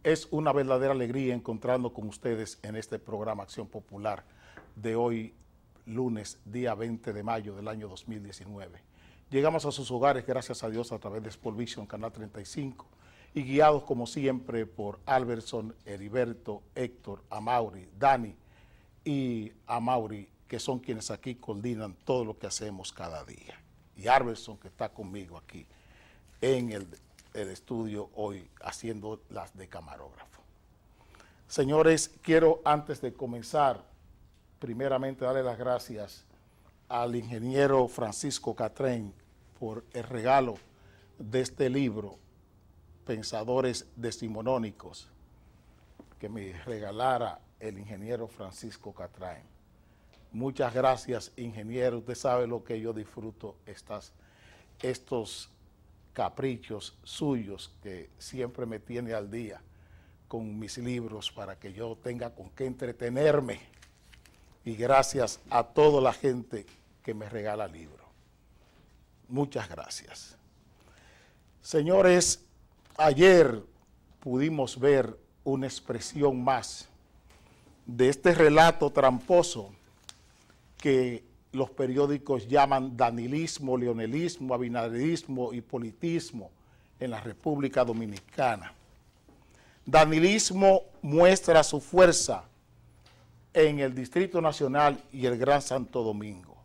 Es una verdadera alegría encontrarnos con ustedes en este programa Acción Popular de hoy, lunes, día 20 de mayo del año 2019. Llegamos a sus hogares, gracias a Dios, a través de Sportvision, Canal 35, y guiados como siempre por Alberson, Heriberto, Héctor, Amaury, Dani y Amaury, que son quienes aquí coordinan todo lo que hacemos cada día. Y Alberson, que está conmigo aquí en el estudio hoy haciendo las de camarógrafo. Señores, quiero antes de comenzar, primeramente darle las gracias al ingeniero Francisco Catrén por el regalo de este libro, Pensadores Decimonónicos, que me regalara el ingeniero Francisco Catrén. Muchas gracias, ingeniero. Usted sabe lo que yo disfruto, estos caprichos suyos que siempre me tiene al día con mis libros para que yo tenga con qué entretenerme. Y gracias a toda la gente que me regala libros. Muchas gracias. Señores, ayer pudimos ver una expresión más de este relato tramposo que los periódicos llaman danilismo, leonelismo, abinaderismo y politismo en la República Dominicana. Danilismo muestra su fuerza en el Distrito Nacional y el Gran Santo Domingo.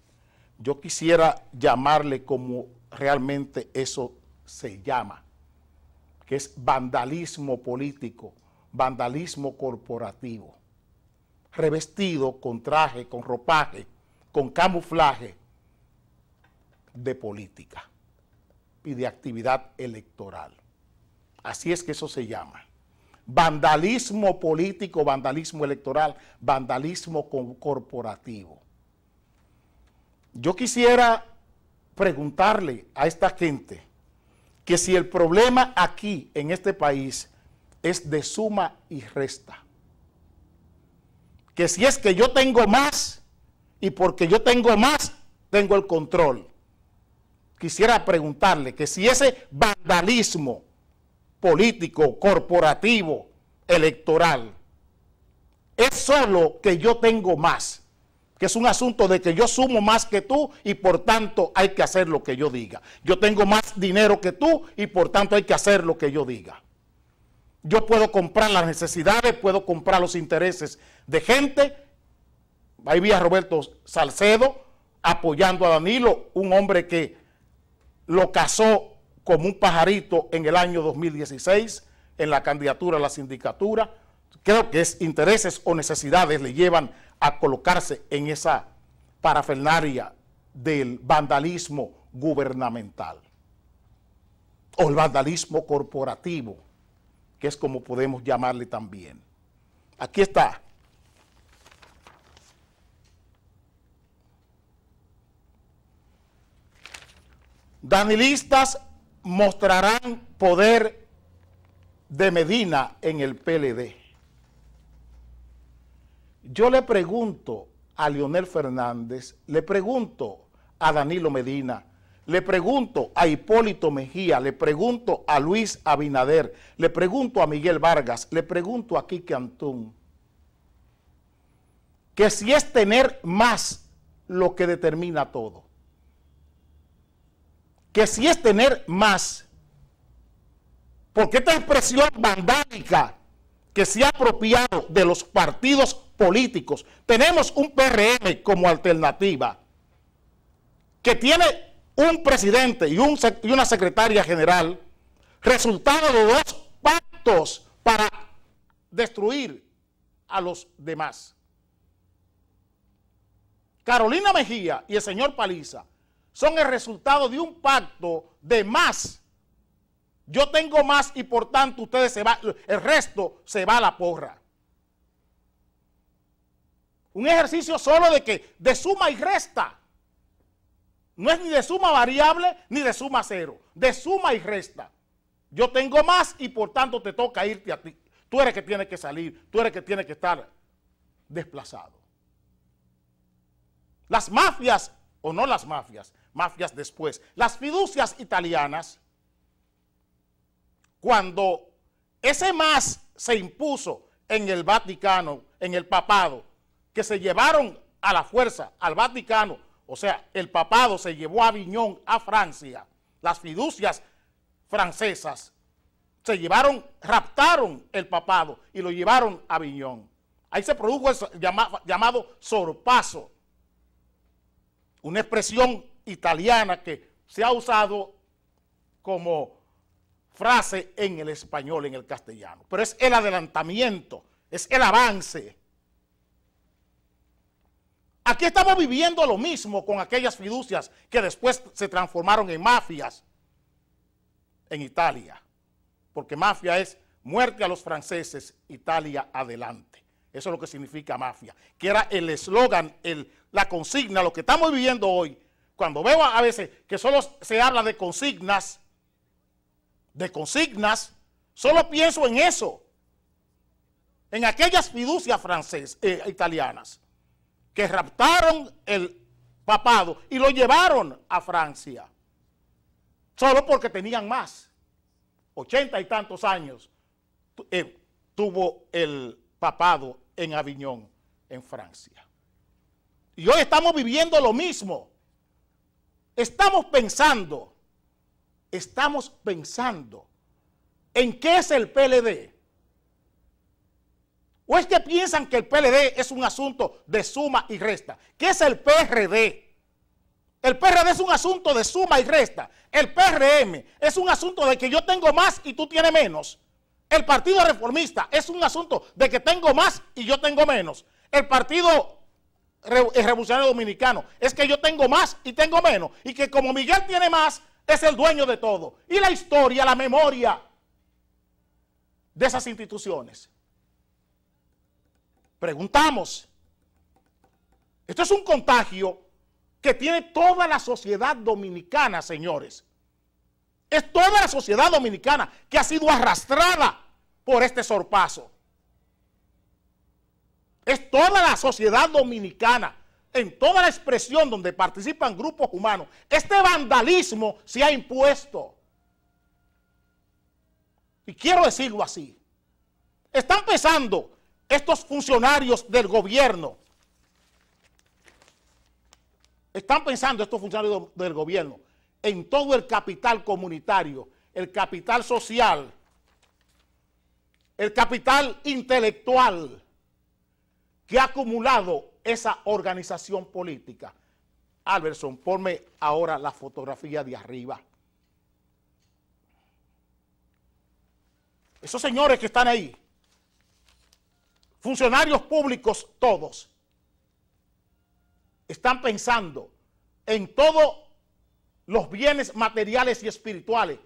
Yo quisiera llamarle como realmente eso se llama, que es vandalismo político, vandalismo corporativo, revestido con traje, con ropaje, con camuflaje de política y de actividad electoral. Así es que eso se llama. Vandalismo político, vandalismo electoral, vandalismo corporativo. Yo quisiera preguntarle a esta gente que si el problema aquí en este país es de suma y resta, que si es que yo tengo más y porque yo tengo más, tengo el control. Quisiera preguntarle que si ese vandalismo político, corporativo, electoral, es solo que yo tengo más, que es un asunto de que yo sumo más que tú y por tanto hay que hacer lo que yo diga. Yo tengo más dinero que tú y por tanto hay que hacer lo que yo diga. Yo puedo comprar las necesidades, puedo comprar los intereses de gente. Ahí vi a Roberto Salcedo apoyando a Danilo, un hombre que lo cazó como un pajarito en el año 2016 en la candidatura a la sindicatura. Creo que es intereses o necesidades le llevan a colocarse en esa parafernalia del vandalismo gubernamental o el vandalismo corporativo, que es como podemos llamarle también. Aquí está. Danilistas mostrarán poder de Medina en el PLD. Yo le pregunto a Leonel Fernández, le pregunto a Danilo Medina, le pregunto a Hipólito Mejía, le pregunto a Luis Abinader, le pregunto a Miguel Vargas, le pregunto a Quique Antún, que si es tener más lo que determina todo, que si es tener más, porque esta expresión vandálica que se ha apropiado de los partidos políticos, tenemos un PRM como alternativa, que tiene un presidente y una secretaria general, resultado de dos pactos para destruir a los demás. Carolina Mejía y el señor Paliza son el resultado de un pacto de más. Yo tengo más y por tanto ustedes el resto se va a la porra. Un ejercicio solo de suma y resta. No es ni de suma variable ni de suma cero, de suma y resta. Yo tengo más y por tanto te toca irte a ti. Tú eres que tiene que salir, tú eres que tiene que estar desplazado. Las mafias, o no las mafias, mafias después, las fiducias italianas, cuando ese más se impuso en el Vaticano, en el papado, que se llevaron a la fuerza al Vaticano, o sea, el papado se llevó a Aviñón, a Francia, las fiducias francesas se llevaron, raptaron el papado y lo llevaron a Aviñón. Ahí se produjo el llamado sorpaso, una expresión italiana que se ha usado como frase en el español, en el castellano, pero es el adelantamiento, es el avance. Aquí estamos viviendo lo mismo con aquellas fiducias que después se transformaron en mafias en Italia, porque mafia es muerte a los franceses, Italia adelante. Eso es lo que significa mafia, que era el eslogan, la consigna, lo que estamos viviendo hoy. Cuando veo a veces que solo se habla de consignas, solo pienso en eso, en aquellas fiducias italianas, que raptaron el papado y lo llevaron a Francia, solo porque tenían más. 80 y tantos años tuvo el papado en Aviñón, en Francia. Y hoy estamos viviendo lo mismo. Estamos pensando en qué es el PLD. ¿O es que piensan que el PLD es un asunto de suma y resta? ¿Qué es el PRD? El PRD es un asunto de suma y resta. El PRM es un asunto de que yo tengo más y tú tienes menos. El Partido Reformista es un asunto de que tengo más y yo tengo menos. El Partido Revolucionario Dominicano es que yo tengo más y tengo menos. Y que como Miguel tiene más, es el dueño de todo. Y la historia, la memoria de esas instituciones. Preguntamos, esto es un contagio que tiene toda la sociedad dominicana, señores. Es toda la sociedad dominicana que ha sido arrastrada por este sorpaso. Es toda la sociedad dominicana, en toda la expresión donde participan grupos humanos. Este vandalismo se ha impuesto. Y quiero decirlo así. Están pensando estos funcionarios del gobierno, en todo el capital comunitario, el capital social, el capital intelectual que ha acumulado esa organización política. Alberson, ponme ahora la fotografía de arriba. Esos señores que están ahí, funcionarios públicos todos, están pensando en todos los bienes materiales y espirituales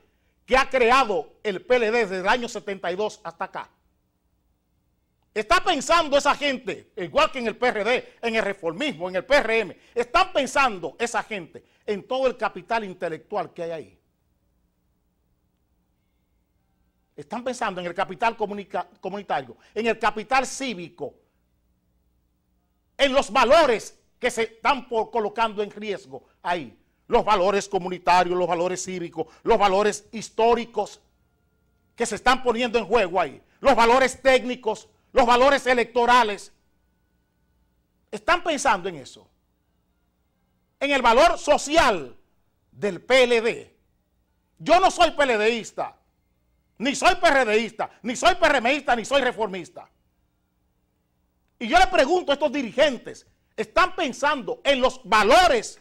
que ha creado el PLD desde el año 72 hasta acá. Está pensando esa gente, igual que en el PRD, en el reformismo, en el PRM, están pensando esa gente en todo el capital intelectual que hay ahí. Están pensando en el capital comunitario, en el capital cívico, en los valores que se están colocando en riesgo ahí. Los valores comunitarios, los valores cívicos, los valores históricos que se están poniendo en juego ahí. Los valores técnicos, los valores electorales. Están pensando en eso. En el valor social del PLD. Yo no soy PLDista. Ni soy PRDista, ni soy PRMista, ni soy reformista. Y yo le pregunto a estos dirigentes, ¿están pensando en los valores,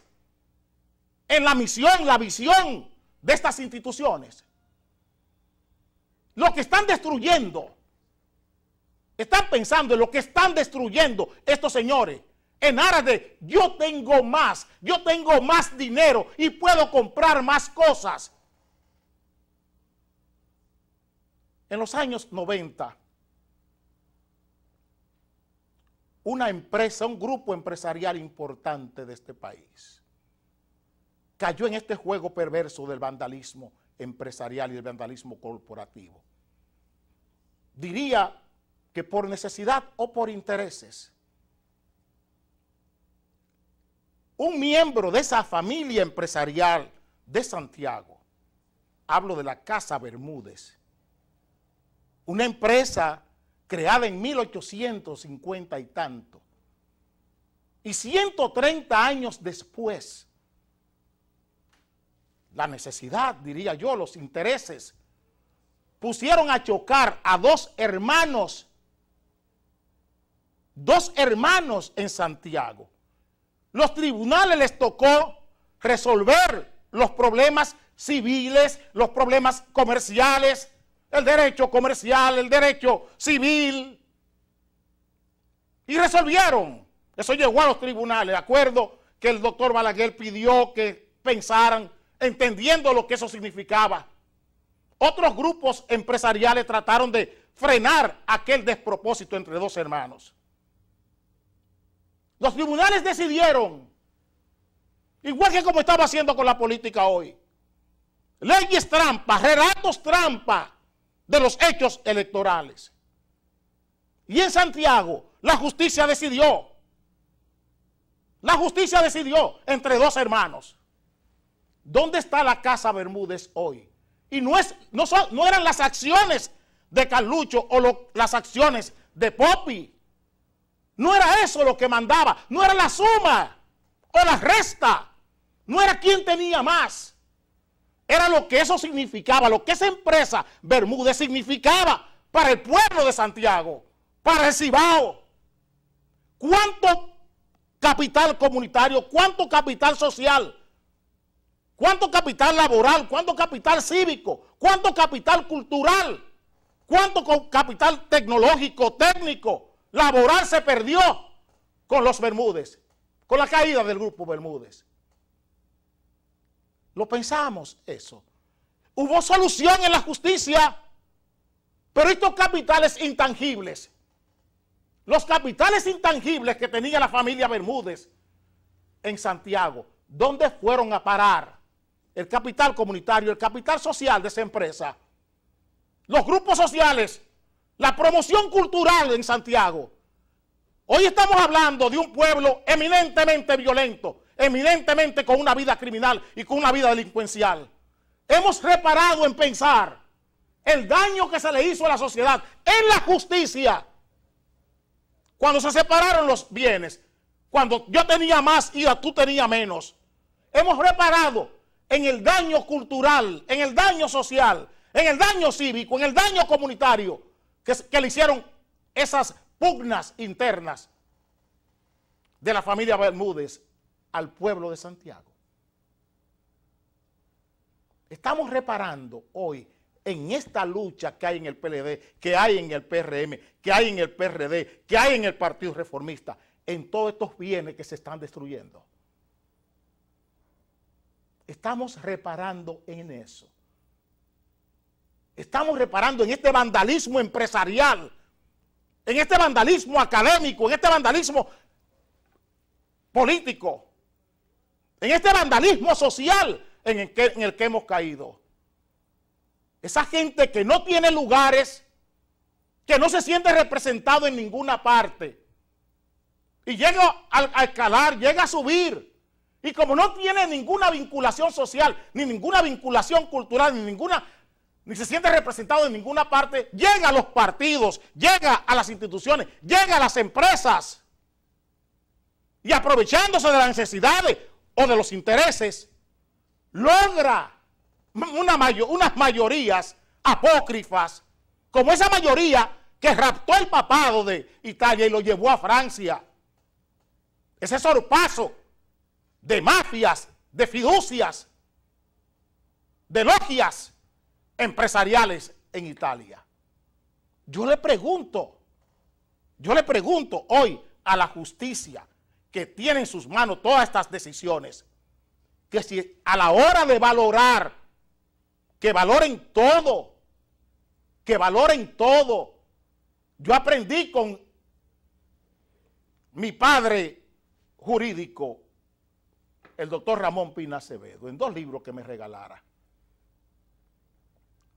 en la misión, la visión de estas instituciones? Lo que están destruyendo, están pensando en lo que están destruyendo estos señores, en aras de yo tengo más dinero y puedo comprar más cosas. En los años 90, una empresa, un grupo empresarial importante de este país, cayó en este juego perverso del vandalismo empresarial y del vandalismo corporativo. Diría que por necesidad o por intereses. Un miembro de esa familia empresarial de Santiago, hablo de la Casa Bermúdez, una empresa creada en 1850 y tanto. Y 130 años después, la necesidad, diría yo, los intereses, pusieron a chocar a dos hermanos en Santiago. Los tribunales les tocó resolver los problemas civiles, los problemas comerciales, el derecho comercial, el derecho civil, y resolvieron. Eso llegó a los tribunales, de acuerdo que el doctor Balaguer pidió que pensaran, entendiendo lo que eso significaba. Otros grupos empresariales trataron de frenar aquel despropósito entre dos hermanos. Los tribunales decidieron, igual que como estaba haciendo con la política hoy, leyes trampa, relatos trampa de los hechos electorales. Y en Santiago la justicia decidió. La justicia decidió entre dos hermanos. ¿Dónde está la Casa Bermúdez hoy? Y no eran las acciones de Carlucho o las acciones de Popi. No era eso lo que mandaba. No era la suma o la resta. No era quién tenía más. Era lo que eso significaba, lo que esa empresa Bermúdez significaba para el pueblo de Santiago, para el Cibao. ¿Cuánto capital comunitario, cuánto capital social, cuánto capital laboral, cuánto capital cívico, cuánto capital cultural, cuánto capital tecnológico, técnico, laboral se perdió con los Bermúdez, con la caída del grupo Bermúdez? Lo pensamos eso. Hubo solución en la justicia, pero estos capitales intangibles, los capitales intangibles que tenía la familia Bermúdez en Santiago, ¿dónde fueron a parar? El capital comunitario, el capital social de esa empresa, los grupos sociales, la promoción cultural en Santiago. Hoy estamos hablando de un pueblo eminentemente violento, eminentemente con una vida criminal y con una vida delincuencial. Hemos reparado en pensar el daño que se le hizo a la sociedad en la justicia cuando se separaron los bienes, cuando yo tenía más y tú tenías menos. Hemos reparado en el daño cultural, en el daño social, en el daño cívico, en el daño comunitario que le hicieron esas pugnas internas de la familia Bermúdez al pueblo de Santiago. Estamos reparando hoy en esta lucha que hay en el PLD, que hay en el PRM, que hay en el PRD, que hay en el Partido Reformista, en todos estos bienes que se están destruyendo. Estamos reparando en eso. Estamos reparando en este vandalismo empresarial, en este vandalismo académico, en este vandalismo político, en este vandalismo social en el que hemos caído. Esa gente que no tiene lugares, que no se siente representado en ninguna parte, y llega a escalar, llega a subir, y como no tiene ninguna vinculación social, ni ninguna vinculación cultural, ni se siente representado en ninguna parte, llega a los partidos, llega a las instituciones, llega a las empresas, y aprovechándose de las necesidades o de los intereses, logra unas mayorías apócrifas, como esa mayoría que raptó el papado de Italia y lo llevó a Francia. Ese sorpaso de mafias, de fiducias, de logias empresariales en Italia. Yo le pregunto hoy a la justicia que tiene en sus manos todas estas decisiones, que si a la hora de valorar, que valoren todo. Yo aprendí con mi padre jurídico, el doctor Ramón Pina Acevedo, en 2 libros que me regalara.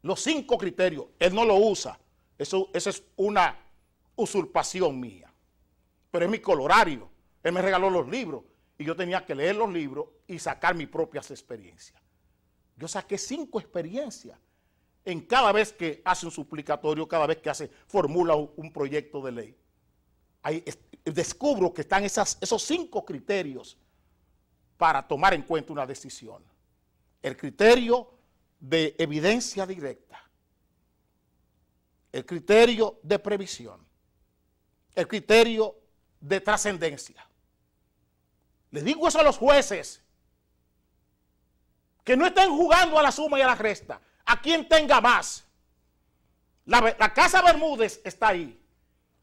Los 5 criterios, él no lo usa, eso es una usurpación mía, pero es mi colorario. Él me regaló los libros y yo tenía que leer los libros y sacar mis propias experiencias. Yo saqué 5 experiencias en cada vez que hace un suplicatorio, cada vez que formula un proyecto de ley. Ahí descubro que están esos 5 criterios para tomar en cuenta una decisión. El criterio de evidencia directa, el criterio de previsión, el criterio de trascendencia. Les digo eso a los jueces, que no estén jugando a la suma y a la resta, a quien tenga más. La Casa Bermúdez está ahí.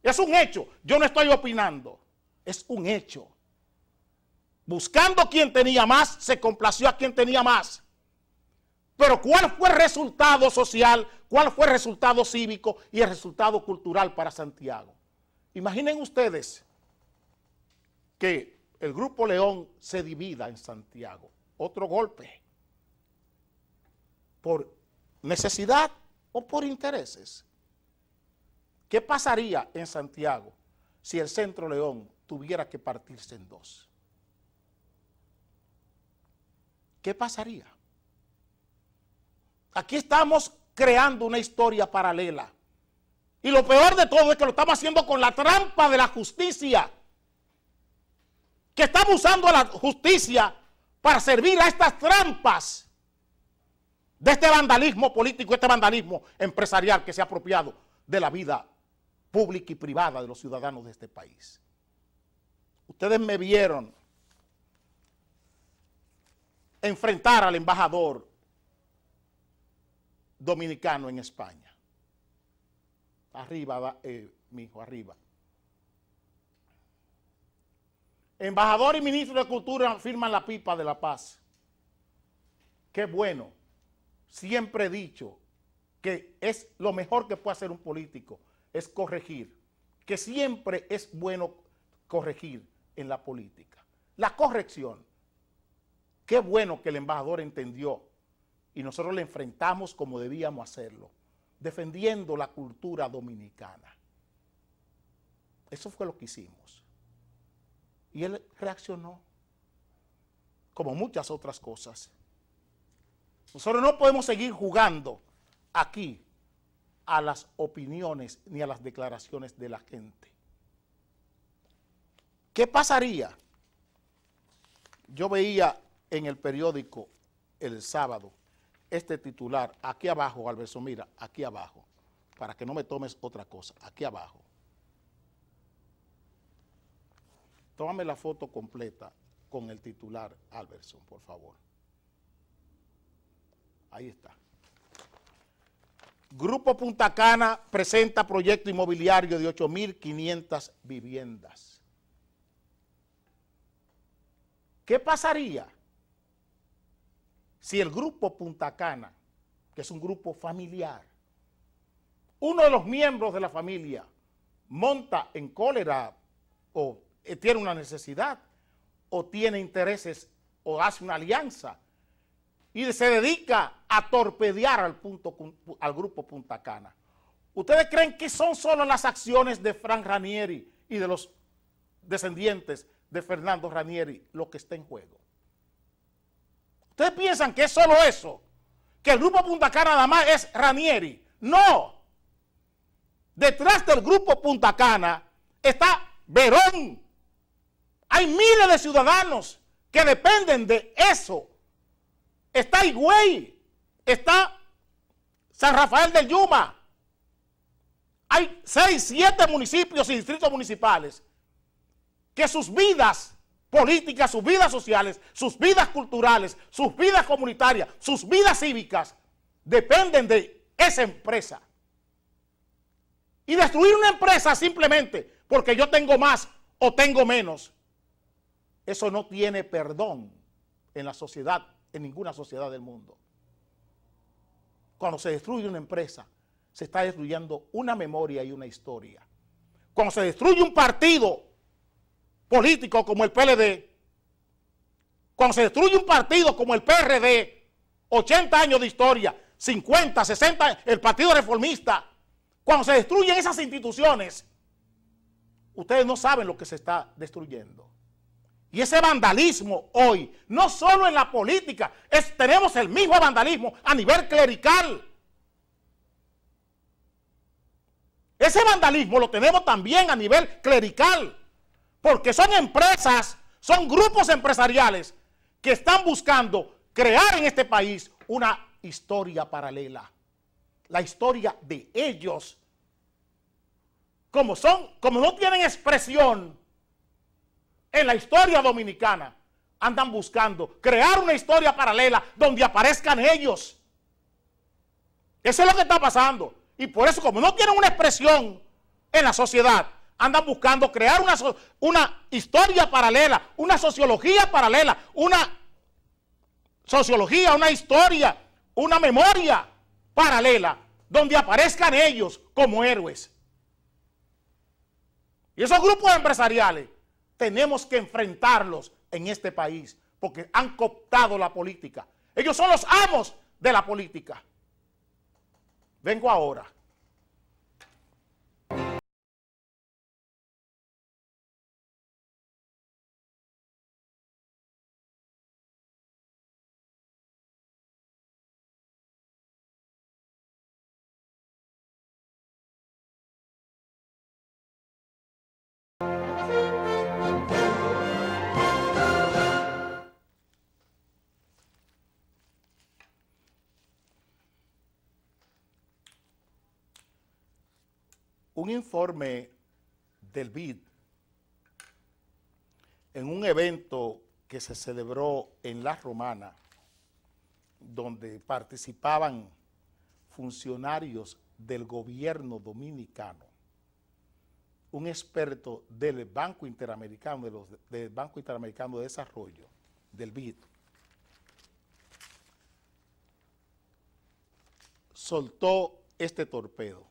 Es un hecho. Yo no estoy opinando. Es un hecho. Buscando quien tenía más, se complació a quien tenía más. Pero ¿cuál fue el resultado social? ¿Cuál fue el resultado cívico y el resultado cultural para Santiago? Imaginen ustedes que el Grupo León se divida en Santiago. Otro golpe. ¿Por necesidad o por intereses? ¿Qué pasaría en Santiago si el Centro León tuviera que partirse en 2? ¿Qué pasaría? Aquí estamos creando una historia paralela. Y lo peor de todo es que lo estamos haciendo con la trampa de la justicia. Que estamos usando a la justicia para servir a estas trampas de este vandalismo político, este vandalismo empresarial que se ha apropiado de la vida pública y privada de los ciudadanos de este país. Ustedes me vieron enfrentar al embajador dominicano en España. Arriba, mi hijo, arriba. Embajador y ministro de Cultura firman la pipa de la paz. Qué bueno. Siempre he dicho que es lo mejor que puede hacer un político, es corregir. Que siempre es bueno corregir en la política. La corrección. Qué bueno que el embajador entendió y nosotros le enfrentamos como debíamos hacerlo, defendiendo la cultura dominicana. Eso fue lo que hicimos. Y él reaccionó, como muchas otras cosas. Nosotros no podemos seguir jugando aquí a las opiniones ni a las declaraciones de la gente. ¿Qué pasaría? Yo veía en el periódico el sábado este titular, aquí abajo, Alberto, mira, aquí abajo, para que no me tomes otra cosa, aquí abajo. Tómame la foto completa con el titular, Alberto, por favor. Ahí está. Grupo Punta Cana presenta proyecto inmobiliario de 8.500 viviendas. ¿Qué pasaría si el Grupo Punta Cana, que es un grupo familiar, uno de los miembros de la familia monta en cólera o tiene una necesidad o tiene intereses o hace una alianza y se dedica a torpedear al Grupo Punta Cana? ¿Ustedes creen que son solo las acciones de Frank Ranieri y de los descendientes de Fernando Ranieri lo que está en juego? ¿Ustedes piensan que es solo eso? ¿Que el Grupo Punta Cana nada más es Ranieri? ¡No! Detrás del Grupo Punta Cana está Verón. Hay miles de ciudadanos que dependen de eso. Está Higüey, está San Rafael del Yuma. Hay 6, 7 municipios y distritos municipales que sus vidas políticas, sus vidas sociales, sus vidas culturales, sus vidas comunitarias, sus vidas cívicas dependen de esa empresa. Y destruir una empresa simplemente porque yo tengo más o tengo menos, eso no tiene perdón en la sociedad, en ninguna sociedad del mundo. Cuando se destruye una empresa, se está destruyendo una memoria y una historia. Cuando se destruye un partido político como el PLD, cuando se destruye un partido como el PRD, 80 años de historia, 50, 60, el Partido Reformista, cuando se destruyen esas instituciones, ustedes no saben lo que se está destruyendo. Y ese vandalismo hoy, no solo en la política, tenemos el mismo vandalismo a nivel clerical. Ese vandalismo lo tenemos también a nivel clerical, porque son empresas, son grupos empresariales que están buscando crear en este país una historia paralela. La historia de ellos. Como no tienen expresión en la historia dominicana, andan buscando crear una historia paralela donde aparezcan ellos. Eso es lo que está pasando. Y por eso, como no tienen una expresión en la sociedad, andan buscando crear una historia paralela, una sociología paralela, una historia, una memoria paralela, donde aparezcan ellos como héroes. Y esos grupos empresariales tenemos que enfrentarlos en este país, porque han cooptado la política. Ellos son los amos de la política. Vengo ahora. Un informe del BID en un evento que se celebró en La Romana, donde participaban funcionarios del gobierno dominicano, un experto del Banco Interamericano, del Banco Interamericano de Desarrollo, del BID, soltó este torpedo.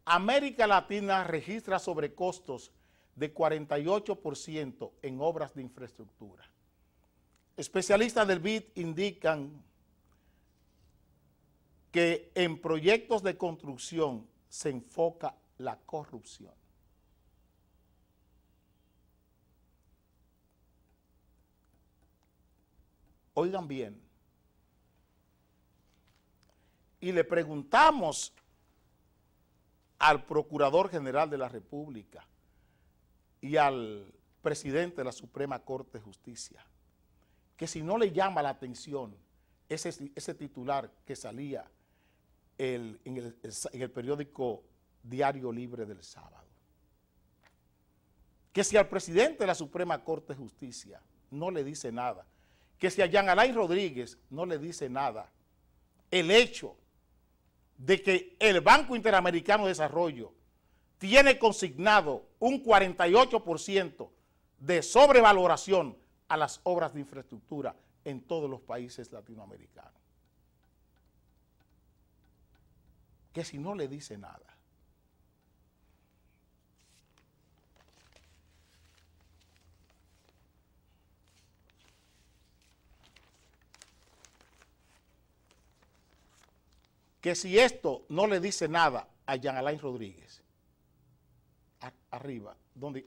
América Latina registra sobrecostos de 48% en obras de infraestructura. Especialistas del BID indican que en proyectos de construcción se enfoca la corrupción. Oigan bien, y le preguntamos al Procurador General de la República y al presidente de la Suprema Corte de Justicia, que si no le llama la atención ese titular que salía en el periódico Diario Libre del sábado, que si al presidente de la Suprema Corte de Justicia no le dice nada, que si a Jean Alain Rodríguez no le dice nada, el hecho de que el Banco Interamericano de Desarrollo tiene consignado un 48% de sobrevaloración a las obras de infraestructura en todos los países latinoamericanos. Que si no le dice nada. Que si esto no le dice nada a Jean Alain Rodríguez, arriba, donde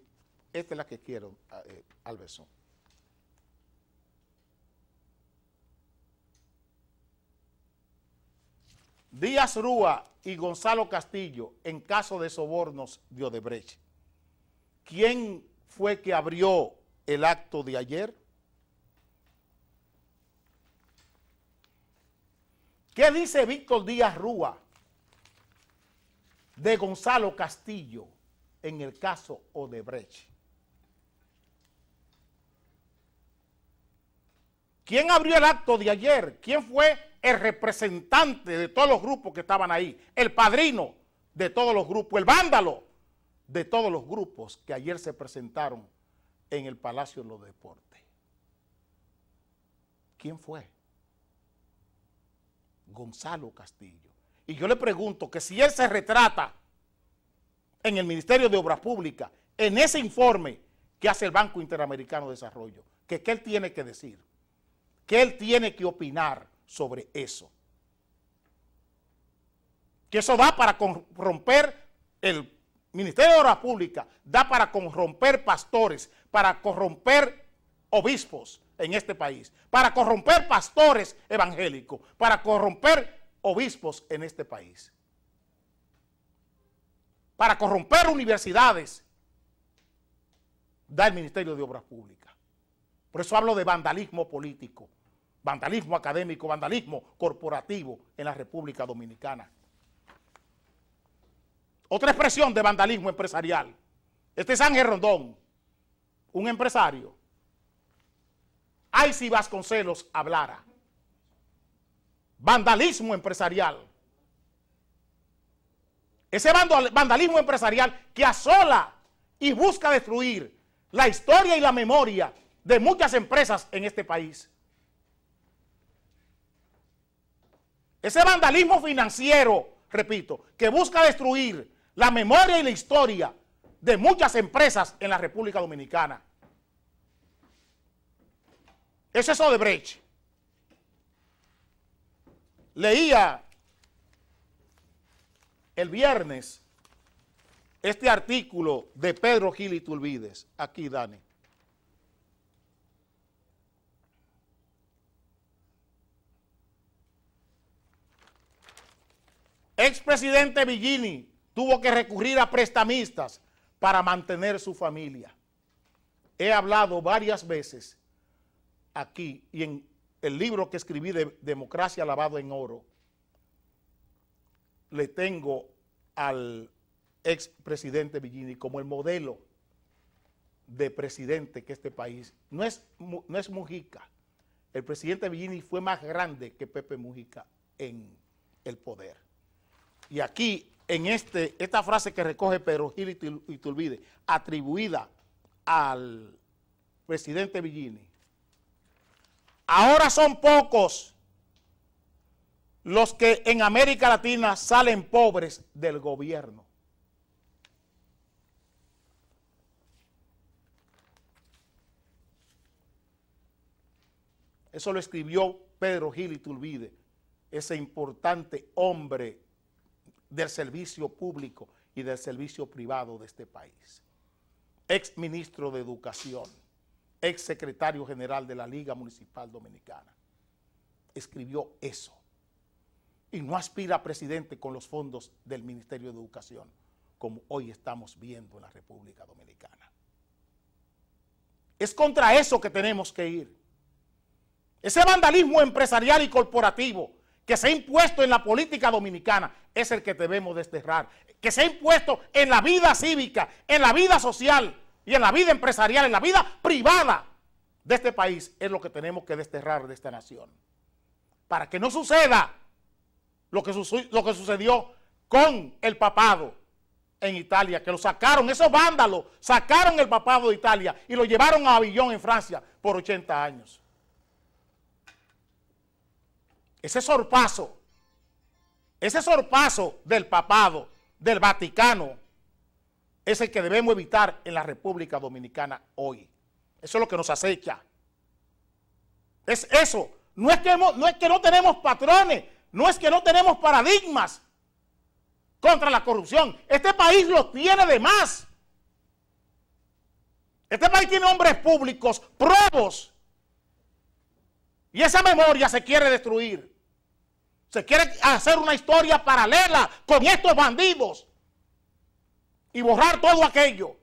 esta es la que quiero, Alberson. Díaz Rúa y Gonzalo Castillo en caso de sobornos de Odebrecht. ¿Quién fue que abrió el acto de ayer? ¿Qué dice Víctor Díaz Rúa de Gonzalo Castillo en el caso Odebrecht? ¿Quién abrió el acto de ayer? ¿Quién fue el representante de todos los grupos que estaban ahí? El padrino de todos los grupos, el vándalo de todos los grupos que ayer se presentaron en el Palacio de los Deportes. ¿Quién fue? Gonzalo Castillo. Y yo le pregunto que si él se retrata en el Ministerio de Obras Públicas, en ese informe que hace el Banco Interamericano de Desarrollo, ¿qué él tiene que decir? ¿Qué él tiene que opinar sobre eso? Que eso da para romper Ministerio de Obras Públicas da para corromper pastores, para corromper obispos en este país, para corromper pastores evangélicos, para corromper obispos en este país, para corromper universidades, da el Ministerio de Obras Públicas. Por eso hablo de vandalismo político, vandalismo académico, vandalismo corporativo en la República Dominicana. Otra expresión de vandalismo empresarial. Este es Ángel Rondón, un empresario. Ay, si Vasconcelos hablara. Vandalismo empresarial. Ese vandalismo empresarial que asola y busca destruir la historia y la memoria de muchas empresas en este país. Ese vandalismo financiero, repito, que busca destruir la memoria y la historia de muchas empresas en la República Dominicana. Eso es Odebrecht. Leía el viernes este artículo de Pedro Gil Iturbide. Aquí, Dani. Expresidente Villini tuvo que recurrir a prestamistas para mantener su familia. He hablado varias veces aquí y en el libro que escribí de Democracia lavado en oro, le tengo al expresidente Villini como el modelo de presidente que este país, no es Mujica. El presidente Villini fue más grande que Pepe Mujica en el poder. Y aquí, en esta frase que recoge Pedro Gil Iturbide, atribuida al presidente Villini: ahora son pocos los que en América Latina salen pobres del gobierno. Eso lo escribió Pedro Gil Iturbide, ese importante hombre del servicio público y del servicio privado de este país. Ex ministro de Educación, ex secretario general de la Liga Municipal Dominicana. Escribió eso. Y no aspira a presidente con los fondos del Ministerio de Educación, como hoy estamos viendo en la República Dominicana. Es contra eso que tenemos que ir. Ese vandalismo empresarial y corporativo que se ha impuesto en la política dominicana es el que debemos desterrar, que se ha impuesto en la vida cívica, en la vida social y en la vida empresarial, en la vida privada de este país, es lo que tenemos que desterrar de esta nación. Para que no suceda lo que sucedió con el papado en Italia, que lo sacaron, esos vándalos sacaron el papado de Italia y lo llevaron a Avillón en Francia por 80 años. Ese sorpaso del papado, del Vaticano, es el que debemos evitar en la República Dominicana hoy. Eso es lo que nos acecha. Es eso. No es que no tenemos patrones, no es que no tenemos paradigmas contra la corrupción. Este país lo tiene de más. Este país tiene hombres públicos probos. Y esa memoria se quiere destruir. Se quiere hacer una historia paralela con estos bandidos y borrar todo aquello.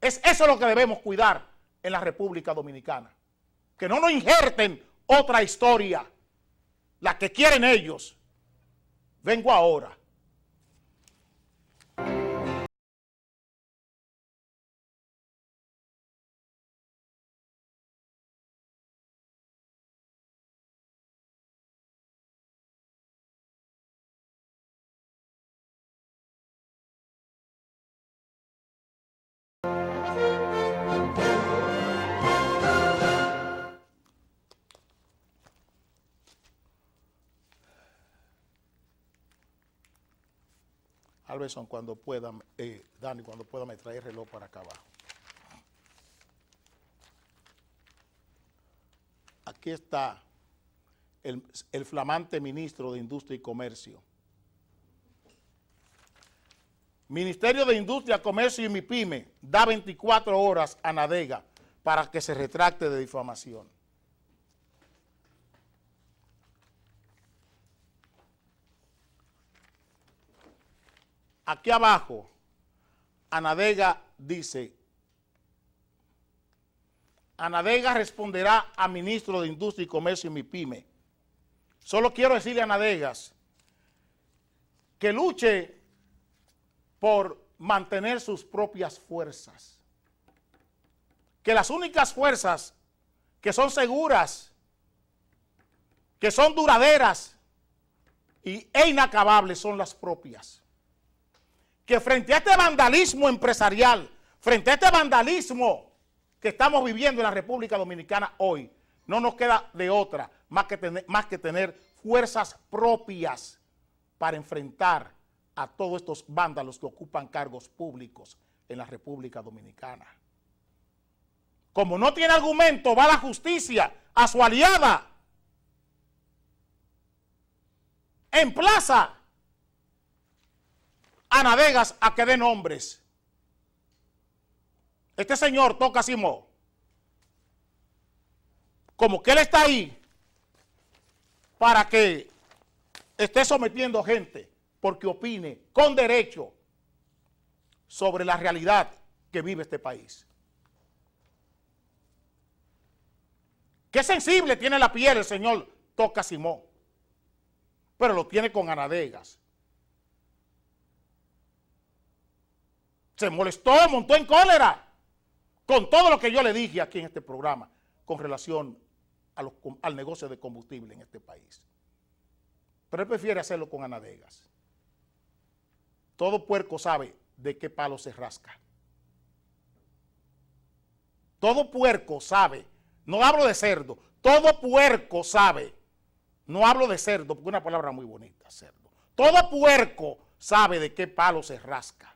Es eso lo que debemos cuidar en la República Dominicana. Que no nos injerten otra historia, la que quieren ellos. Vengo ahora. Alberson, cuando pueda, Dani, cuando pueda me trae el reloj para acá abajo. Aquí está el flamante ministro de Industria y Comercio, Ministerio de Industria, Comercio y MIPYME da 24 horas a Nadega para que se retracte de difamación. Aquí abajo, Anadega dice, Anadega responderá a Ministro de Industria y Comercio y MIPYME. Solo quiero decirle a Anadegas que luche por mantener sus propias fuerzas. Que las únicas fuerzas que son seguras, que son duraderas e inacabables son las propias. Que frente a este vandalismo empresarial, frente a este vandalismo que estamos viviendo en la República Dominicana hoy, no nos queda de otra más que tener fuerzas propias para enfrentar a todos estos vándalos que ocupan cargos públicos en la República Dominicana. Como no tiene argumento, va a la justicia, a su aliada, emplaza a Nadegas a que dé nombres. Este señor Toca Simó, como que él está ahí para que esté sometiendo gente porque opine con derecho sobre la realidad que vive este país. Qué sensible tiene la piel el señor Toca Simó, pero lo tiene con Anadegas. Se molestó, montó en cólera con todo lo que yo le dije aquí en este programa con relación al negocio de combustible en este país. Pero él prefiere hacerlo con Anadegas. Todo puerco sabe de qué palo se rasca. Todo puerco sabe, no hablo de cerdo, todo puerco sabe, no hablo de cerdo porque es una palabra muy bonita, cerdo. Todo puerco sabe de qué palo se rasca.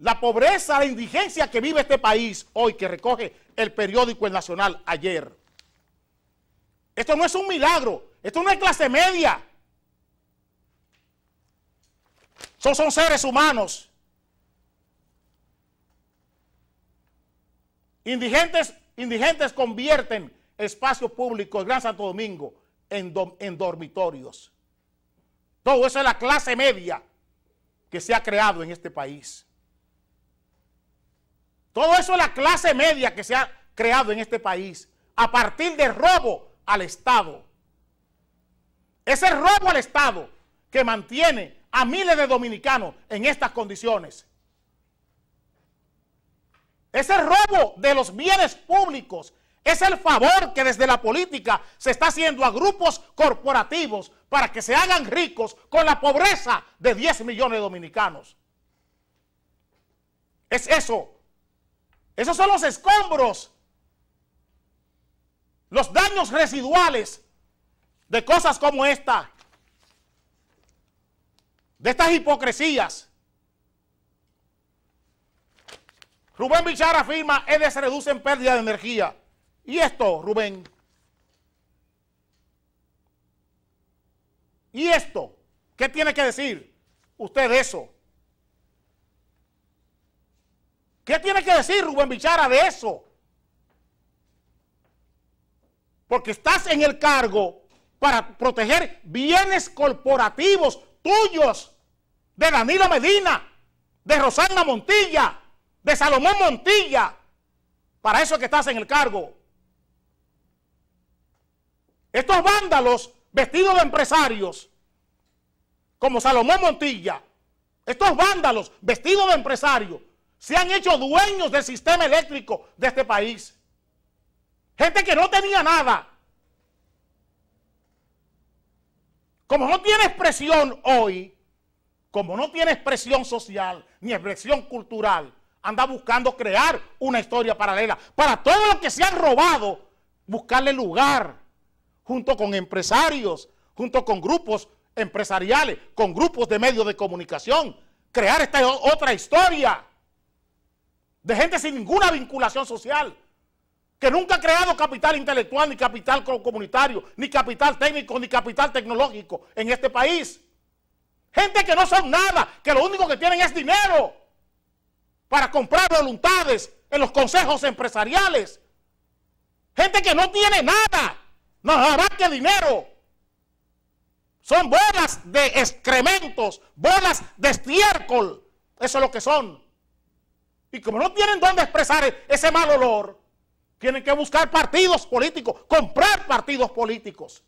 La pobreza, la indigencia que vive este país hoy, que recoge el periódico El Nacional ayer. Esto no es un milagro, esto no es clase media. Son seres humanos. Indigentes convierten espacios públicos del Gran Santo Domingo en dormitorios. Todo eso es la clase media que se ha creado en este país. Todo eso es la clase media que se ha creado en este país a partir del robo al Estado. Ese robo al Estado que mantiene a miles de dominicanos en estas condiciones. Ese robo de los bienes públicos es el favor que desde la política se está haciendo a grupos corporativos para que se hagan ricos con la pobreza de 10 millones de dominicanos. Es eso. Esos son los escombros, los daños residuales de cosas como esta, de estas hipocresías. Rubén Bichara afirma que se reduce en pérdida de energía. ¿Y esto, Rubén? ¿Y esto? ¿Qué tiene que decir usted de eso? ¿Qué tiene que decir Rubén Bichara de eso? Porque estás en el cargo para proteger bienes corporativos tuyos, de Danilo Medina, de Rosana Montilla, de Salomón Montilla. Para eso es que estás en el cargo. Estos vándalos vestidos de empresarios, como Salomón Montilla, estos vándalos vestidos de empresarios, se han hecho dueños del sistema eléctrico de este país. Gente que no tenía nada. Como no tiene expresión hoy, como no tiene expresión social ni expresión cultural, anda buscando crear una historia paralela para todo lo que se han robado, buscarle lugar junto con empresarios, junto con grupos empresariales, con grupos de medios de comunicación, crear esta otra historia de gente sin ninguna vinculación social, que nunca ha creado capital intelectual, ni capital comunitario, ni capital técnico, ni capital tecnológico en este país. Gente que no son nada, que lo único que tienen es dinero para comprar voluntades en los consejos empresariales. Gente que no tiene nada más que dinero. Son bolas de excrementos, bolas de estiércol. Eso es lo que son. Y como no tienen dónde expresar ese mal olor, tienen que buscar partidos políticos, comprar partidos políticos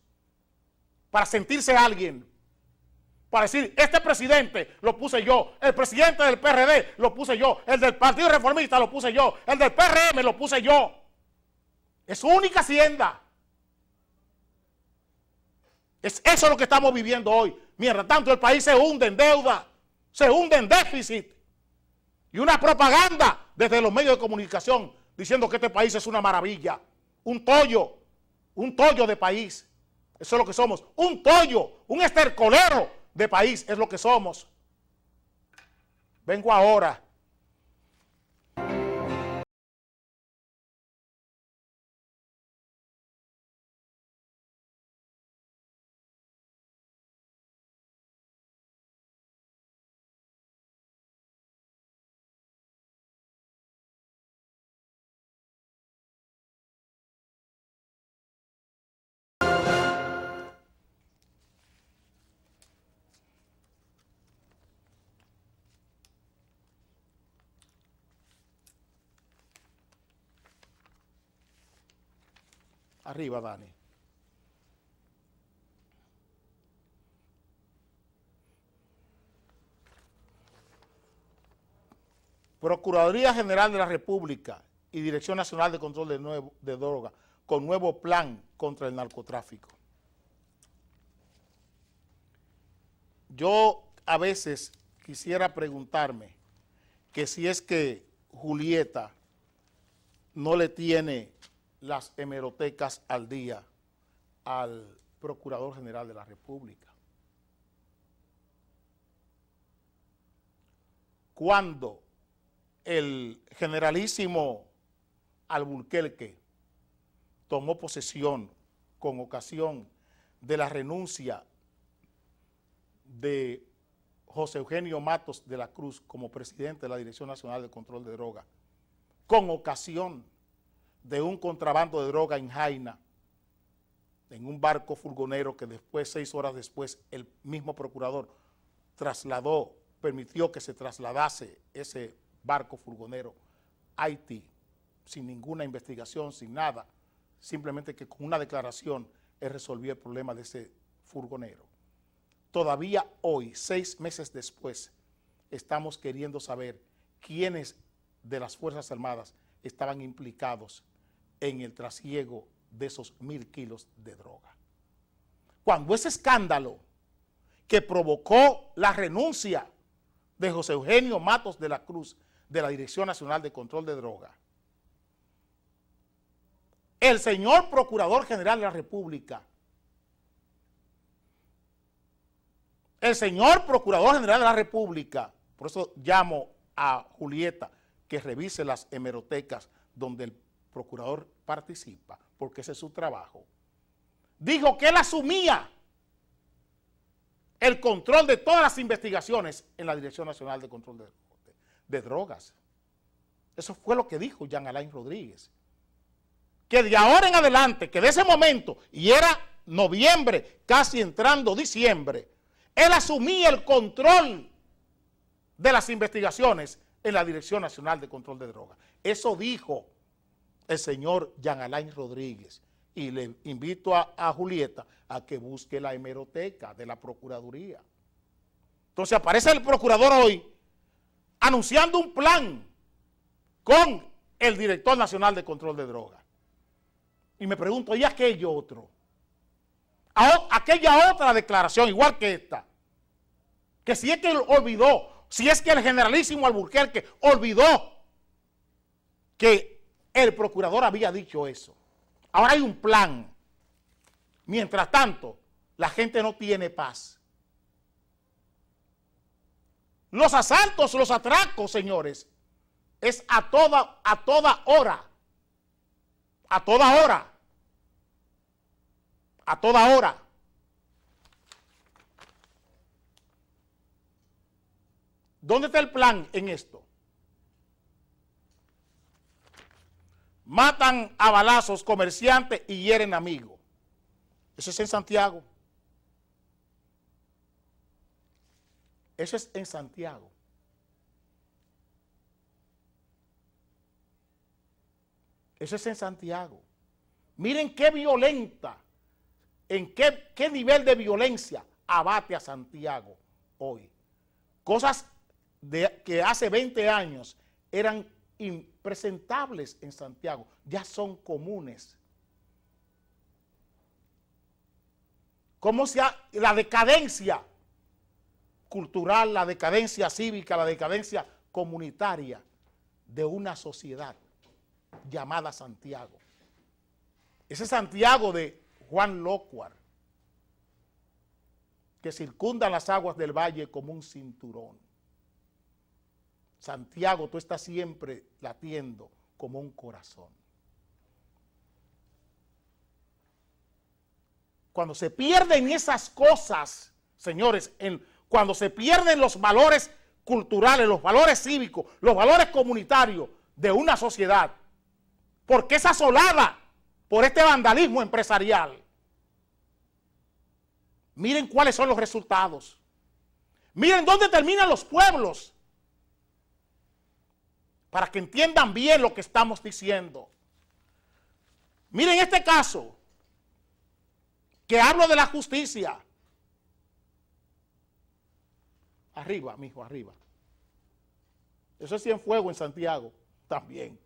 para sentirse alguien. Para decir, este presidente lo puse yo, el presidente del PRD lo puse yo, el del Partido Reformista lo puse yo, el del PRM lo puse yo. Es su única hacienda. Es eso lo que estamos viviendo hoy. Mientras tanto, el país se hunde en deuda, se hunde en déficit. Y una propaganda desde los medios de comunicación diciendo que este país es una maravilla, un tollo de país. Eso es lo que somos, un tollo, un estercolero de país es lo que somos. Vengo ahora. Arriba, Dani. Procuraduría General de la República y Dirección Nacional de Control de Drogas con nuevo plan contra el narcotráfico. Yo a veces quisiera preguntarme que si es que Julieta no le tiene las hemerotecas al día al Procurador General de la República. Cuando el generalísimo Alburquerque tomó posesión con ocasión de la renuncia de José Eugenio Matos de la Cruz como presidente de la Dirección Nacional de Control de Drogas, con ocasión de un contrabando de droga en Jaina, en un barco furgonero que después, 6 horas después, el mismo procurador permitió que se trasladase ese barco furgonero a Haití, sin ninguna investigación, sin nada, simplemente que con una declaración él resolvió el problema de ese furgonero. Todavía hoy, 6 meses después, estamos queriendo saber quiénes de las Fuerzas Armadas estaban implicados en el trasiego de esos 1.000 kilos de droga. Cuando ese escándalo que provocó la renuncia de José Eugenio Matos de la Cruz de la Dirección Nacional de Control de Drogas, el señor Procurador General de la República, por eso llamo a Julieta que revise las hemerotecas donde el procurador participa, porque ese es su trabajo, dijo que él asumía el control de todas las investigaciones en la Dirección Nacional de Control de Drogas. Eso fue lo que dijo Jean Alain Rodríguez. Que de ahora en adelante, que de ese momento, y era noviembre, casi entrando diciembre, él asumía el control de las investigaciones en la Dirección Nacional de Control de Drogas. Eso dijo el señor Jean Alain Rodríguez. Y le invito a Julieta a que busque la hemeroteca de la Procuraduría. Entonces aparece el procurador hoy anunciando un plan con el director nacional de Control de Drogas. Y me pregunto, ¿y aquello otro? Aquella otra declaración, igual que esta, que si es que él olvidó, si es que el generalísimo Alburquerque olvidó que el procurador había dicho eso. Ahora hay un plan. Mientras tanto, la gente no tiene paz. Los asaltos, los atracos, señores, es a toda hora. a toda hora. A toda hora. ¿Dónde está el plan en esto? Matan a balazos comerciantes y hieren amigos. Eso es en Santiago. Eso es en Santiago. Eso es en Santiago. Miren qué violenta, en qué nivel de violencia abate a Santiago hoy. Cosas que hace 20 años eran impresentables en Santiago, ya son comunes. Cómo la decadencia cultural, la decadencia cívica, la decadencia comunitaria de una sociedad llamada Santiago. Ese Santiago de Juan Lócuar, que circunda las aguas del valle como un cinturón. Santiago, tú estás siempre latiendo como un corazón. Cuando se pierden esas cosas, señores, cuando se pierden los valores culturales, los valores cívicos, los valores comunitarios de una sociedad, porque es asolada por este vandalismo empresarial. Miren cuáles son los resultados. Miren dónde terminan los pueblos, para que entiendan bien lo que estamos diciendo. Miren este caso, que hablo de la justicia. Arriba, mijo, arriba. Eso es Cienfuegos en Santiago también.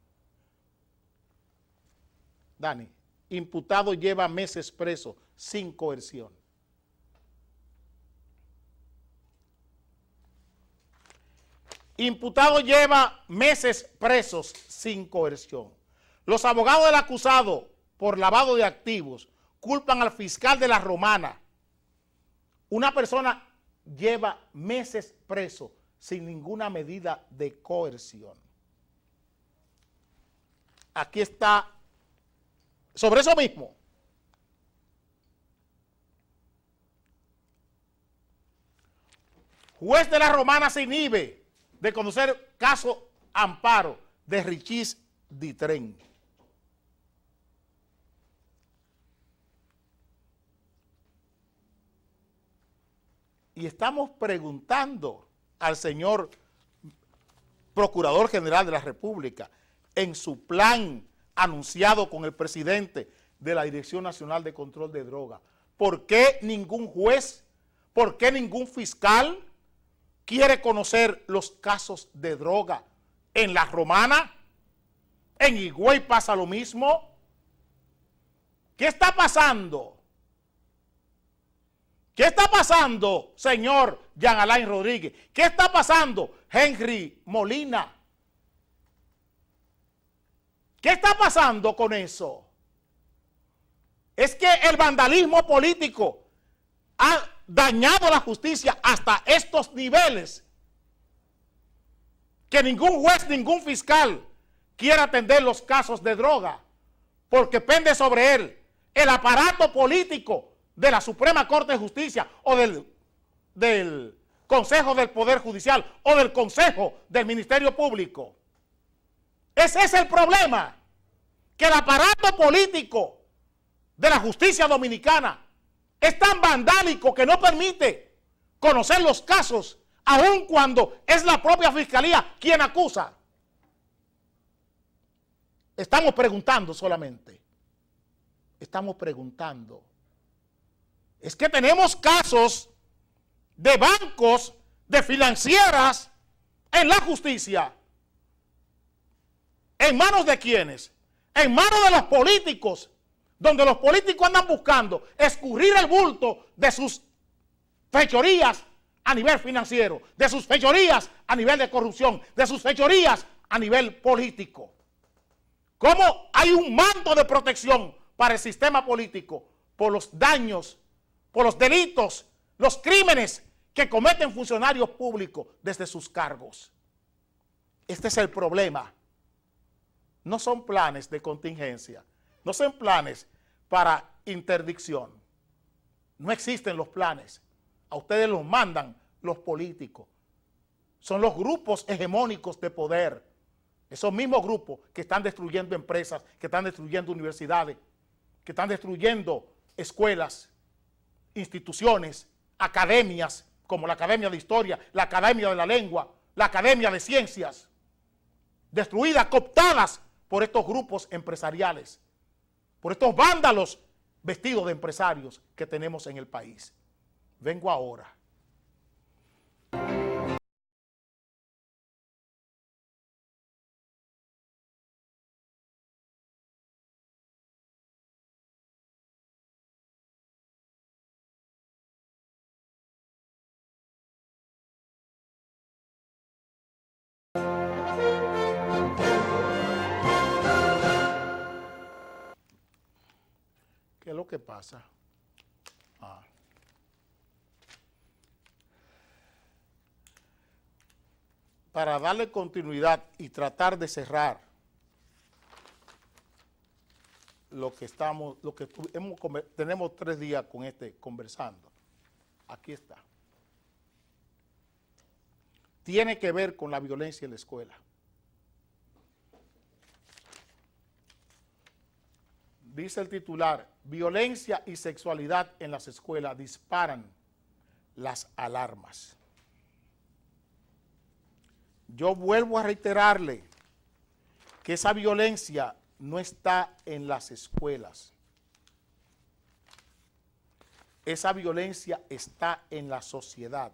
Dani, imputado lleva meses preso sin coerción. Imputado lleva meses presos sin coerción. Los abogados del acusado por lavado de activos culpan al fiscal de la Romana. Una persona lleva meses preso sin ninguna medida de coerción. Aquí está, sobre eso mismo. Juez de la Romana se inhibe de conocer caso Amparo de Richis Ditren. Y estamos preguntando al señor Procurador General de la República, en su plan anunciado con el presidente de la Dirección Nacional de Control de Drogas, ¿por qué ningún juez, por qué ningún fiscal quiere conocer los casos de droga? En la Romana, en Higüey pasa lo mismo. ¿Qué está pasando? ¿Qué está pasando, señor Jean Alain Rodríguez? ¿Qué está pasando, Henry Molina? ¿Qué está pasando con eso? Es que el vandalismo político ha dañado la justicia hasta estos niveles, que ningún juez, ningún fiscal quiera atender los casos de droga, porque pende sobre él el aparato político de la Suprema Corte de Justicia o del Consejo del Poder Judicial o del Consejo del Ministerio Público. Ese es el problema, que el aparato político de la justicia dominicana es tan vandálico que no permite conocer los casos, aun cuando es la propia fiscalía quien acusa. Estamos preguntando solamente. Estamos preguntando. Es que tenemos casos de bancos, de financieras en la justicia. ¿En manos de quiénes? En manos de los políticos, donde los políticos andan buscando escurrir el bulto de sus fechorías a nivel financiero, de sus fechorías a nivel de corrupción, de sus fechorías a nivel político. ¿Cómo hay un manto de protección para el sistema político por los daños, por los delitos, los crímenes que cometen funcionarios públicos desde sus cargos? Este es el problema. No son planes de contingencia. no son planes para interdicción. No existen los planes. A ustedes los mandan los políticos. Son los grupos hegemónicos de poder. Esos mismos grupos que están destruyendo empresas, que están destruyendo universidades, que están destruyendo escuelas, instituciones, academias, como la Academia de Historia, la Academia de la Lengua, la Academia de Ciencias, destruidas, cooptadas por estos grupos empresariales, por estos vándalos vestidos de empresarios que tenemos en el país. Vengo ahora. ¿Qué es lo que pasa? Para darle continuidad y tratar de cerrar tenemos 3 días con conversando. Aquí está. Tiene que ver con la violencia en la escuela. Dice el titular: violencia y sexualidad en las escuelas disparan las alarmas. Yo vuelvo a reiterarle que esa violencia no está en las escuelas. Esa violencia está en la sociedad.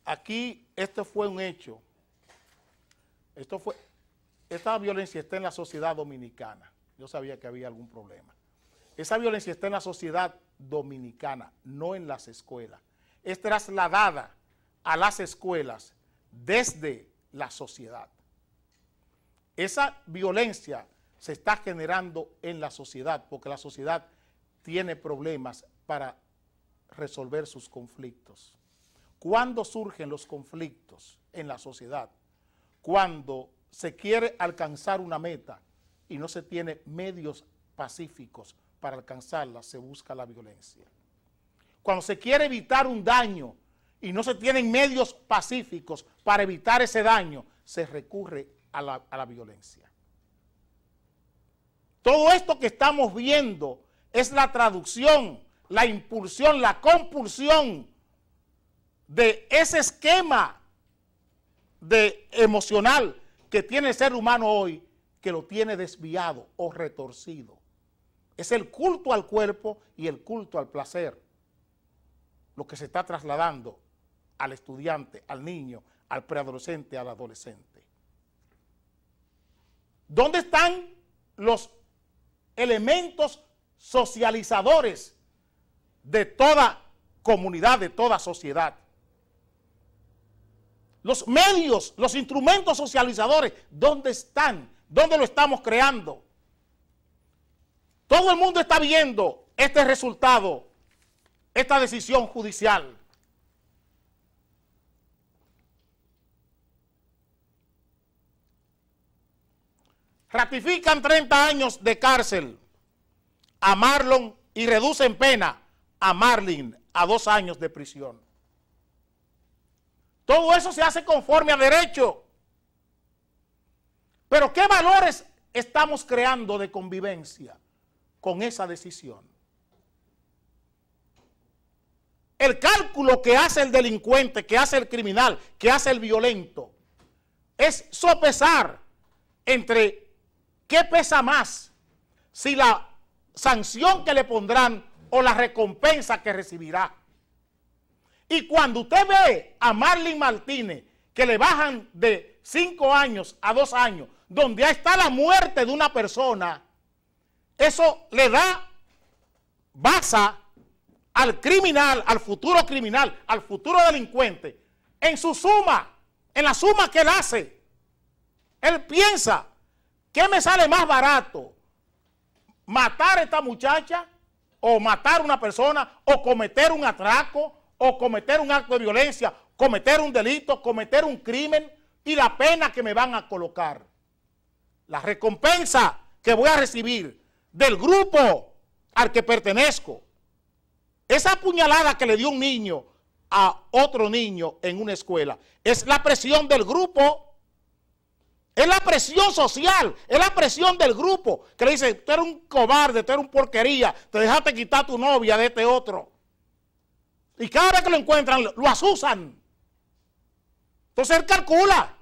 Aquí esto fue un hecho. Esta violencia está en la sociedad dominicana. Yo sabía que había algún problema. Esa violencia está en la sociedad dominicana, no en las escuelas. Es trasladada a las escuelas desde la sociedad. Esa violencia se está generando en la sociedad porque la sociedad tiene problemas para resolver sus conflictos. ¿Cuándo surgen los conflictos en la sociedad? Cuando se quiere alcanzar una meta y no se tiene medios pacíficos para alcanzarla, se busca la violencia. Cuando se quiere evitar un daño y no se tienen medios pacíficos para evitar ese daño, se recurre a la violencia. Todo esto que estamos viendo es la traducción, la impulsión, la compulsión de ese esquema emocional que tiene el ser humano hoy, que lo tiene desviado o retorcido. Es el culto al cuerpo y el culto al placer lo que se está trasladando al estudiante, al niño, al preadolescente, al adolescente. ¿Dónde están los elementos socializadores de toda comunidad, de toda sociedad? Los medios, los instrumentos socializadores, ¿dónde están? ¿Dónde lo estamos creando? Todo el mundo está viendo este resultado, esta decisión judicial. Ratifican 30 años de cárcel a Marlon y reducen pena a Marlin a 2 años de prisión. Todo eso se hace conforme a derecho. Pero ¿qué valores estamos creando de convivencia con esa decisión? El cálculo que hace el delincuente, que hace el criminal, que hace el violento, es sopesar entre qué pesa más, si la sanción que le pondrán o la recompensa que recibirá. Y cuando usted ve a Marlin Martínez, que le bajan de 5 años a 2 años, donde ahí está la muerte de una persona, eso le da baza al criminal, al futuro delincuente, en su suma, en la suma que él hace. Él piensa, ¿qué me sale más barato? ¿Matar a esta muchacha? ¿O matar a una persona? ¿O cometer un atraco? o cometer un acto de violencia, cometer un delito, cometer un crimen y la pena que me van a colocar. La recompensa que voy a recibir del grupo al que pertenezco. Esa puñalada que le dio un niño a otro niño en una escuela es la presión del grupo. Es la presión social, es la presión del grupo que le dice, tú eres un cobarde, tú eres un porquería, te dejaste quitar tu novia de este otro. Y cada vez que lo encuentran, lo asusan. Entonces él calcula.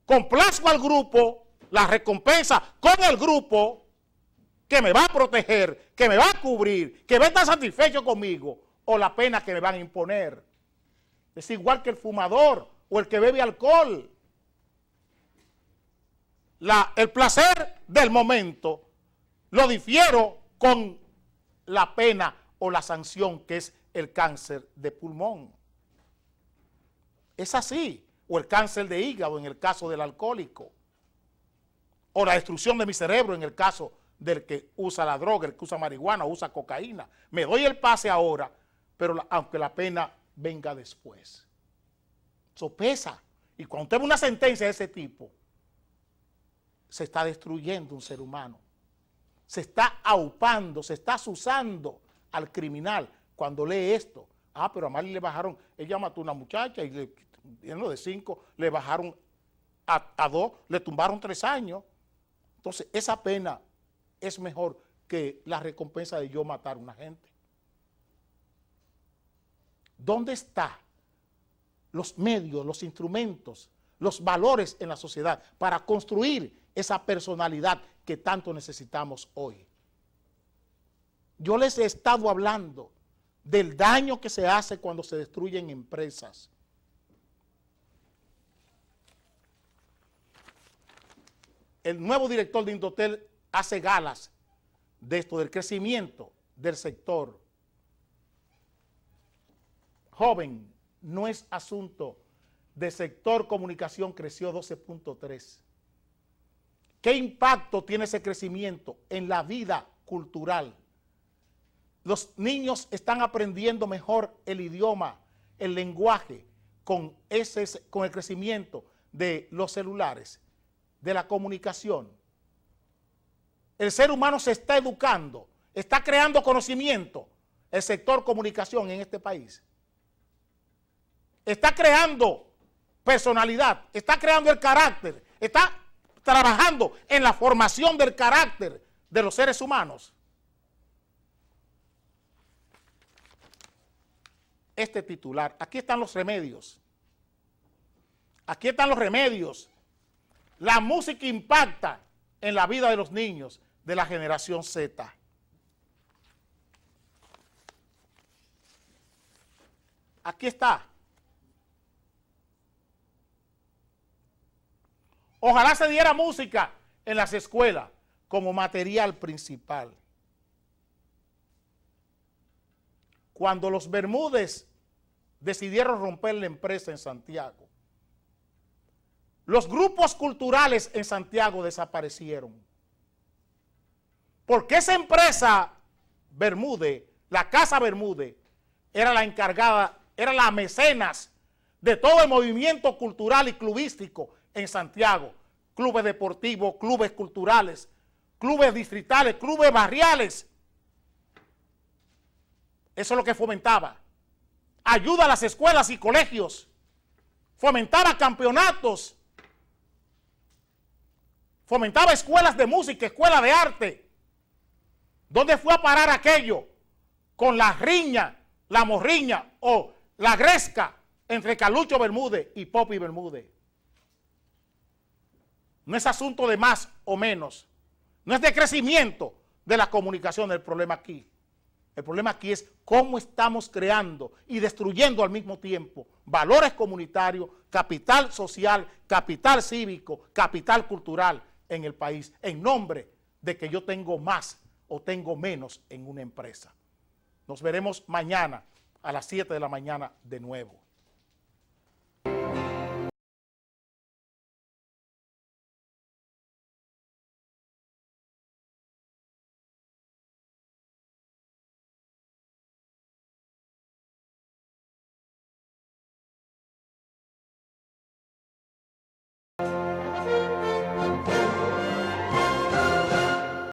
Complazco al grupo, la recompensa con el grupo que me va a proteger, que me va a cubrir, que va a estar satisfecho conmigo, o la pena que me van a imponer. Es igual que el fumador o el que bebe alcohol. El placer del momento lo difiero con la pena o la sanción que es el cáncer de pulmón. Es así, o el cáncer de hígado en el caso del alcohólico, o la destrucción de mi cerebro en el caso del que usa la droga, el que usa marihuana o usa cocaína. Me doy el pase ahora, pero aunque la pena venga después. Eso pesa. Y cuando usted ve una sentencia de ese tipo, se está destruyendo un ser humano. Se está aupando, se está asusando al criminal cuando lee esto. Ah, pero a Mali le bajaron, ella mató a una muchacha y de 5 le bajaron a 2, le tumbaron 3 años. Entonces, esa pena es mejor que la recompensa de yo matar a una gente. ¿Dónde están los medios, los instrumentos, los valores en la sociedad para construir esa personalidad que tanto necesitamos hoy? Yo les he estado hablando del daño que se hace cuando se destruyen empresas. El nuevo director de Indotel hace galas de esto, del crecimiento del sector. Joven, no es asunto de sector comunicación, creció 12.3. ¿Qué impacto tiene ese crecimiento en la vida cultural? Los niños están aprendiendo mejor el idioma, el lenguaje, con el crecimiento de los celulares, de la comunicación. El ser humano se está educando, está creando conocimiento, el sector comunicación en este país. Está creando personalidad, está creando el carácter, está trabajando en la formación del carácter de los seres humanos. Este titular, aquí están los remedios. Aquí están los remedios. La música impacta en la vida de los niños de la generación Z. Aquí está. Ojalá se diera música en las escuelas como material principal. Cuando los Bermúdez decidieron romper la empresa en Santiago, los grupos culturales en Santiago desaparecieron. Porque esa empresa Bermúdez, la Casa Bermúdez, era la encargada, era la mecenas de todo el movimiento cultural y clubístico en Santiago. Clubes deportivos, clubes culturales, clubes distritales, clubes barriales. Eso es lo que fomentaba. Ayuda a las escuelas y colegios. Fomentaba campeonatos. Fomentaba escuelas de música, escuelas de arte. ¿Dónde fue a parar aquello? Con la riña, la morriña o la gresca entre Carlucho Bermúdez y Popi Bermúdez. No es asunto de más o menos. No es de crecimiento de la comunicación el problema aquí. El problema aquí es cómo estamos creando y destruyendo al mismo tiempo valores comunitarios, capital social, capital cívico, capital cultural en el país, en nombre de que yo tengo más o tengo menos en una empresa. Nos veremos mañana a las 7 de la mañana de nuevo.